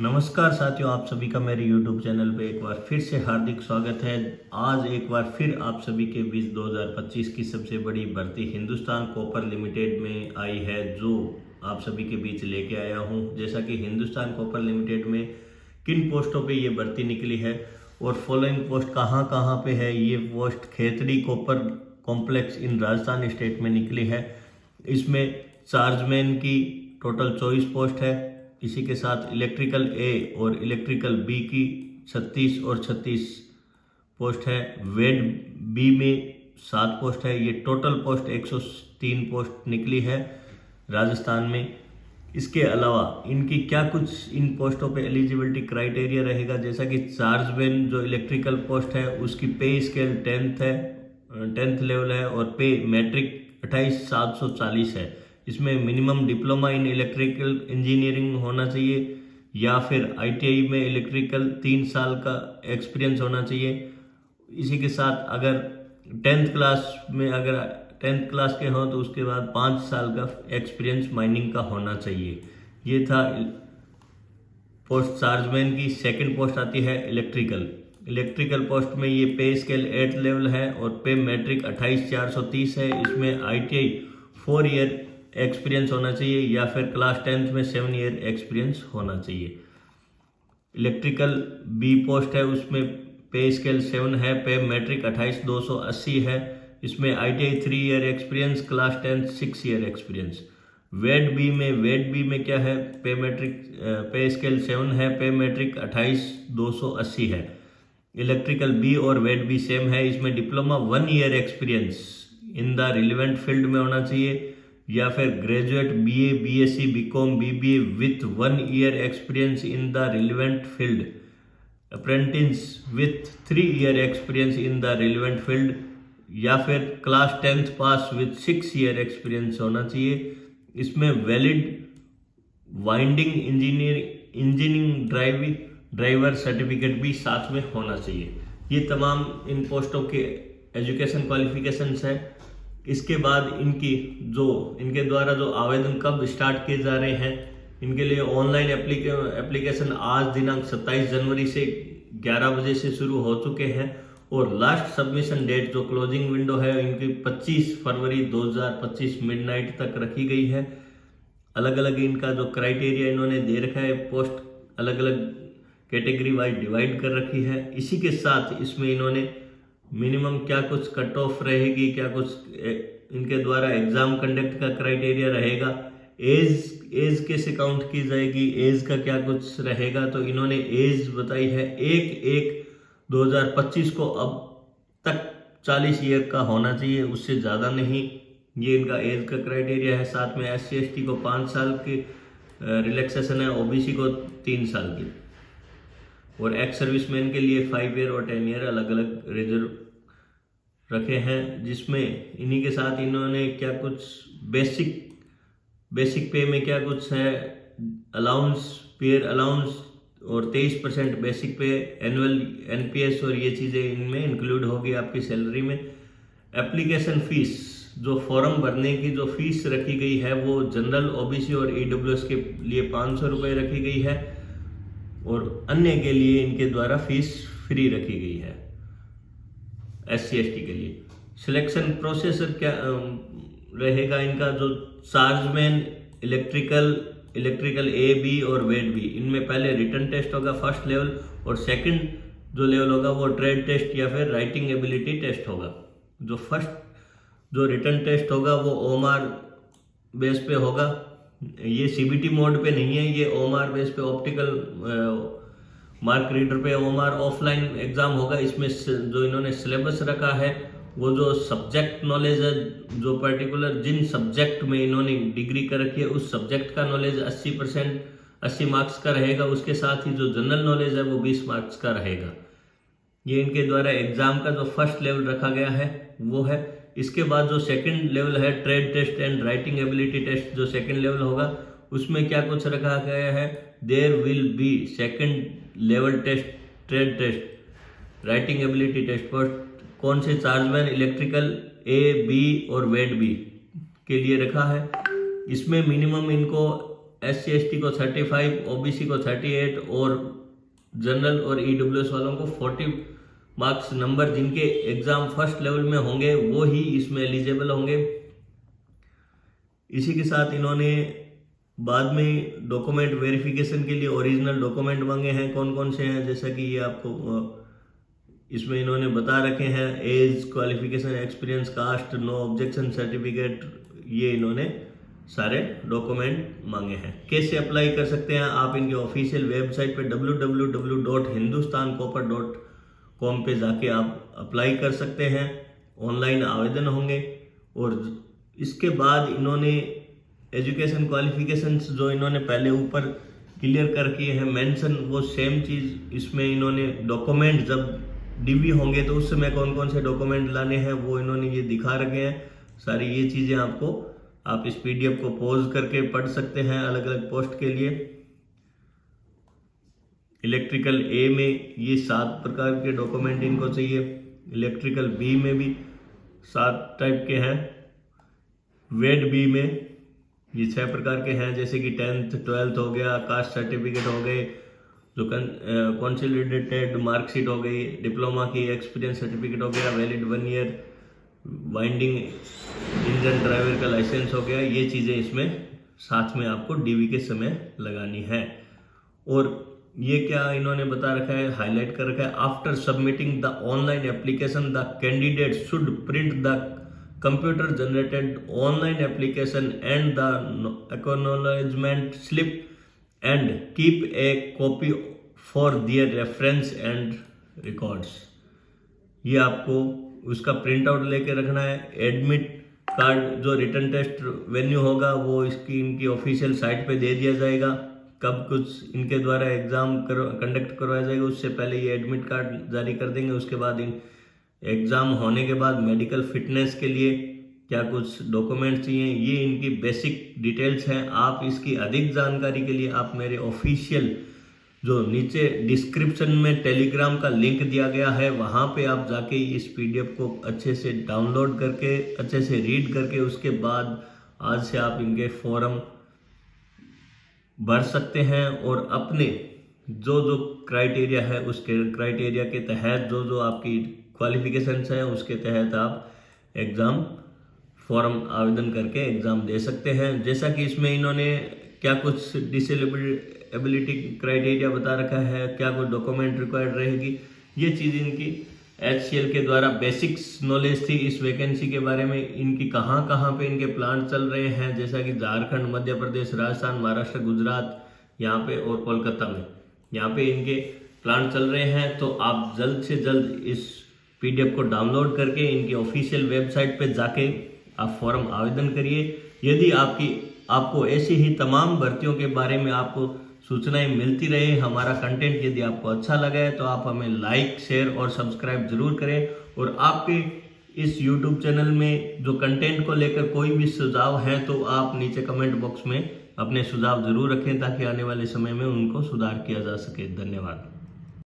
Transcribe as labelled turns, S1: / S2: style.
S1: नमस्कार साथियों, आप सभी का मेरे YouTube चैनल पे एक बार फिर से हार्दिक स्वागत है। आज एक बार फिर आप सभी के बीच 2025 की सबसे बड़ी भर्ती हिंदुस्तान कॉपर लिमिटेड में आई है, जो आप सभी के बीच लेके आया हूं। जैसा कि हिंदुस्तान कॉपर लिमिटेड में किन पोस्टों पे ये भर्ती निकली है और फॉलोइंग पोस्ट कहां कहां पे है। ये post Khetri copper complex in Rajasthan state में निकली है। इसमें चार्जमैन की टोटल 24 पोस्ट है। इसी के साथ इलेक्ट्रिकल ए और इलेक्ट्रिकल बी की 36 और 36 पोस्ट है। वेड बी में 7 पोस्ट है। ये टोटल पोस्ट 103 पोस्ट निकली है राजस्थान में। इसके अलावा इनकी क्या कुछ इन पोस्टों पे एलिजिबिलिटी क्राइटेरिया रहेगा, जैसा कि चार्जमैन जो इलेक्ट्रिकल पोस्ट है उसकी पे स्केल 10th लेवल है और पे मैट्रिक 28,740 है। इसमें minimum diploma in electrical engineering होना चाहिए या फिर ITI में इलेक्ट्रिकल 3 साल का एक्सपीरियंस होना चाहिए। इसी के साथ अगर 10th क्लास के हों तो उसके बाद 5 साल का एक्सपीरियंस माइनिंग का होना चाहिए। ये था पोस्ट चार्जमैन की। सेकंड पोस्ट आती है इलेक्ट्रिकल पोस्ट में ये पे स्केल 8 लेवल है और पे मैट्रिक 28,430 है। इसमें ITI 4 ईयर एक्सपीरियंस होना चाहिए या फिर क्लास 10th में 7 ईयर एक्सपीरियंस होना चाहिए। इलेक्ट्रिकल बी पोस्ट है, उसमें पे स्केल 7 है, पे मैट्रिक 28,280 है। इसमें ITI 3 year experience, class 10th 6 year experience. वेड बी में क्या है, पे स्केल 7 है, पे मैट्रिक 28,280 है। इलेक्ट्रिकल बी और वेड बी सेम है। इसमें diploma 1 year experience in the relevant field में होना चाहिए या फिर graduate BA BSc BCom BBA with 1 year experience in the relevant field, apprentice with 3 year experience in the relevant field या फिर class 10th pass with 6 year experience होना चाहिए। इसमें valid winding engineering driver certificate भी साथ में होना चाहिए। ये तमाम इन पोस्टों के एजुकेशन क्वालिफिकेशंस है। इसके बाद इनके द्वारा जो आवेदन कब स्टार्ट किए जा रहे हैं, इनके लिए ऑनलाइन एप्लीकेशन आज दिनांक 27 जनवरी से 11 बजे से शुरू हो चुके हैं और लास्ट सबमिशन डेट जो क्लोजिंग विंडो है इनकी 25 फरवरी 2025 मिडनाइट तक रखी गई है। अलग अलग इनका जो क्राइटेरिया इन्होंने दे रखा है, पोस्ट अलग अलग कैटेगरी वाइज डिवाइड कर रखी है। इसी के साथ इसमें इन्होंने मिनिमम क्या कुछ कट ऑफ रहेगी, क्या कुछ इनके द्वारा एग्जाम कंडक्ट का क्राइटेरिया रहेगा, एज कैसे काउंट की जाएगी, एज का क्या कुछ रहेगा, तो इन्होंने एज बताई है 1/1/2025 को अब तक 40 ईयर का होना चाहिए, उससे ज़्यादा नहीं। ये इनका एज का क्राइटेरिया है। साथ में SC ST को 5 साल की रिलैक्सेशन है, OBC को 3 साल की और एक्स सर्विसमैन के लिए 5 ईयर और 10 ईयर अलग अलग रिजर्व रखे हैं। जिसमें इन्हीं के साथ इन्होंने क्या कुछ बेसिक पे में क्या कुछ है, अलाउंस, पेयर अलाउंस और 23% बेसिक पे, एनुअल NPS और ये चीज़ें इनमें इंक्लूड होगी आपकी सैलरी में। एप्लीकेशन फीस, जो फॉर्म भरने की जो फीस रखी गई है वो जनरल, OBC और EWS के लिए 500 रुपये रखी गई है और अन्य के लिए इनके द्वारा फीस फ्री रखी गई है। SC ST के लिए सिलेक्शन प्रोसेसर क्या रहेगा इनका, जो चार्जमैन इलेक्ट्रिकल A B और वेड बी, इनमें पहले रिटन टेस्ट होगा फर्स्ट लेवल और सेकंड जो लेवल होगा वो ट्रेड टेस्ट या फिर राइटिंग एबिलिटी टेस्ट होगा। जो रिटन टेस्ट होगा वो OMR बेस पे होगा। ये CBT मोड पे नहीं है, ये OMR बेस पे ऑप्टिकल मार्क रीडर पे OMR ऑफलाइन एग्जाम होगा। इसमें जो इन्होंने सिलेबस रखा है वो जो सब्जेक्ट नॉलेज है, जो पर्टिकुलर जिन सब्जेक्ट में इन्होंने डिग्री कर रखी है उस सब्जेक्ट का नॉलेज 80 मार्क्स का रहेगा। उसके साथ ही जो जनरल नॉलेज है वो 20 मार्क्स का रहेगा। ये इनके द्वारा एग्जाम का जो फर्स्ट लेवल रखा गया है वो है। इसके बाद जो सेकंड लेवल है, trade test and writing ability test, जो सेकंड लेवल होगा उसमें क्या कुछ रखा गया है, there will be second level test, trade test, writing ability test. Post कौन से, चार्जमैन इलेक्ट्रिकल A B और वेड बी के लिए रखा है। इसमें मिनिमम इनको SC/ST को 35, OBC को 38 और जनरल और EWS वालों को 40 मार्क्स नंबर जिनके एग्जाम फर्स्ट लेवल में होंगे वो ही इसमें एलिजिबल होंगे। इसी के साथ इन्होंने बाद में डॉक्यूमेंट वेरिफिकेशन के लिए ओरिजिनल डॉक्यूमेंट मांगे हैं। कौन कौन से हैं, जैसा कि ये आपको इसमें इन्होंने बता रखे हैं। Age, qualification, experience, caste, no objection certificate, ये इन्होंने सारे डॉक्यूमेंट मांगे हैं। कैसे अप्लाई कर सकते हैं आप इनके ऑफिशियल वेबसाइट पे www.hindustancopper.com पे जाके आप अप्लाई कर सकते हैं। ऑनलाइन आवेदन होंगे और इसके बाद इन्होंने एजुकेशन क्वालिफिकेशंस जो इन्होंने पहले ऊपर क्लियर कर किए हैं मेंशन, वो सेम चीज़ इसमें इन्होंने डॉक्यूमेंट जब डीवी होंगे तो उस समय कौन कौन से डॉक्यूमेंट लाने हैं वो इन्होंने ये दिखा रखे हैं। सारी ये चीज़ें आपको आप इस PDF को पॉज करके पढ़ सकते हैं अलग अलग पोस्ट के लिए। इलेक्ट्रिकल A में ये 7 प्रकार के डॉक्यूमेंट इनको चाहिए। इलेक्ट्रिकल B में भी 7 टाइप के हैं। वेड B में ये 6 प्रकार के हैं, जैसे कि 10th 12th हो गया, कास्ट सर्टिफिकेट हो गए, जो कंसोलिडेटेड मार्कशीट हो गई, डिप्लोमा की एक्सपीरियंस सर्टिफिकेट हो गया, valid 1 year winding engine driver का लाइसेंस हो गया। ये चीज़ें इसमें साथ में आपको डीवी के समय लगानी है। और ये क्या इन्होंने बता रखा है, हाईलाइट कर रखा है, after submitting the online application the candidate should print the computer generated online application and the acknowledgement slip and keep a copy for their reference and records. ये आपको उसका प्रिंट आउट लेके रखना है। एडमिट कार्ड जो return test venue होगा वो इसकी इनकी ऑफिशियल साइट पे दे दिया जाएगा। कब कुछ इनके द्वारा एग्जाम कंडक्ट करवाया जाएगा उससे पहले ये एडमिट कार्ड जारी कर देंगे। उसके बाद इन एग्जाम होने के बाद मेडिकल फिटनेस के लिए क्या कुछ डॉक्यूमेंट चाहिए, ये इनकी बेसिक डिटेल्स हैं। आप इसकी अधिक जानकारी के लिए आप मेरे ऑफिशियल जो नीचे डिस्क्रिप्शन में टेलीग्राम का लिंक दिया गया है वहाँ पे आप जाके इस PDF को अच्छे से डाउनलोड करके अच्छे से रीड करके उसके बाद आज से आप इनके फॉर्म भर सकते हैं और अपने जो जो क्राइटेरिया है उसके क्राइटेरिया के तहत जो जो आपकी क्वालिफिकेशंस हैं उसके तहत आप एग्ज़ाम फॉर्म आवेदन करके एग्ज़ाम दे सकते हैं। जैसा कि इसमें इन्होंने क्या कुछ डिसेबिलिटी क्राइटेरिया बता रखा है, क्या कुछ डॉक्यूमेंट रिक्वायर्ड रहेगी, ये चीज़ इनकी HCL के द्वारा बेसिक्स नॉलेज थी इस वैकेंसी के बारे में। इनकी कहाँ कहाँ पे इनके प्लांट चल रहे हैं, जैसा कि झारखंड, मध्य प्रदेश, राजस्थान, महाराष्ट्र, गुजरात यहाँ पे और कोलकाता में यहाँ पे इनके प्लांट चल रहे हैं। तो आप जल्द से जल्द इस PDF को डाउनलोड करके इनकी ऑफिशियल वेबसाइट पे जाके आप फॉर्म आवेदन करिए। यदि आपको ऐसी ही तमाम भर्तियों के बारे में आपको सूचनाएं मिलती रहे, हमारा कंटेंट यदि आपको अच्छा लगा है तो आप हमें लाइक, शेयर और सब्सक्राइब जरूर करें। और आपके इस YouTube चैनल में जो कंटेंट को लेकर कोई भी सुझाव है तो आप नीचे कमेंट बॉक्स में अपने सुझाव जरूर रखें ताकि आने वाले समय में उनको सुधार किया जा सके। धन्यवाद।